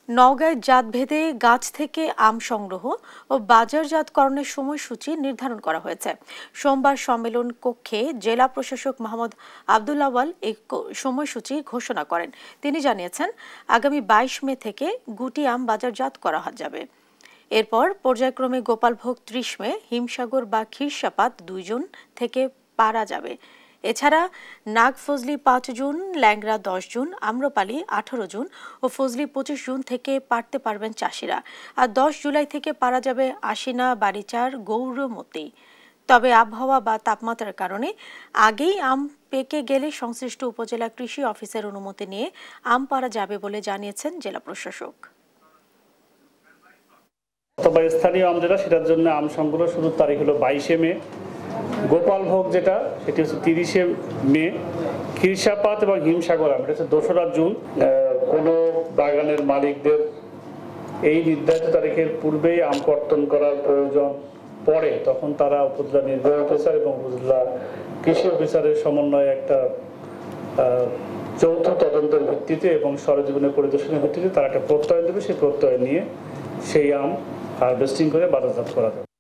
নওগাঁয় জাতভেদে গাছ থেকে আম সংগ্রহ ও বাজারজাতকরণের সময়সূচি নির্ধারণ করা হয়েছে। সোমবার সম্মেলন কক্ষে জেলা প্রশাসক মোহাম্মদ আব্দুল আওয়াল এই সময়সূচি ঘোষণা করেন। তিনি জানিয়েছেন, আগামী 22 মে থেকে গুটি আম বাজারজাত করা যাবে। এরপর পর্যায়ক্রমে গোপালভোগ 30 মে, হিমসাগর বা ক্ষীরসাপাত 2 জুন থেকে পারা যাবে। এছাড়া নাগফজলি 5 জুন, ল্যাংড়া 10 জুন, আম্রপালি 18 জুন ও ফজলি 25 জুন থেকে পারতে পারবেন চাষিরা। আর 10 জুলাই থেকে পারা যাবে আশিনা, বাড়িচার, গৌরমতি। তবে আবহাওয়া বা তাপমাত্রার কারণে আগেই আম পেকে গেলে সংশ্লিষ্ট উপজেলা কৃষি অফিসের অনুমতি নিয়ে আম পারা যাবে বলে জানিয়েছেন জেলা প্রশাসক। তবে স্থানীয় আম যেটা, সেটার জন্য আম সংগ্রহ শুরুর তারিখ হলো 22 মে। গোপালভোগ যেটা, সেটি হচ্ছে 30 মে। ক্ষীরসাপাত এবং হিমসাগর আম, এটা হচ্ছে 2রা জুন। কোনো বাগানের মালিকদের এই নির্ধারিত তারিখের পূর্বেই আম কর্তন করার প্রয়োজন পড়ে, তখন তারা উপজেলা নির্বাহী অফিসার এবং উপজেলা কৃষি অফিসারের সমন্বয়ে একটা যৌথ তদন্তের ভিত্তিতে এবং সরেজমিনের পরিদর্শনের ভিত্তিতে তারা একটা প্রত্যয় দেবে। সেই প্রত্যয় নিয়ে সেই আম হারভেস্টিং করে বাজারজাত করা যাবে।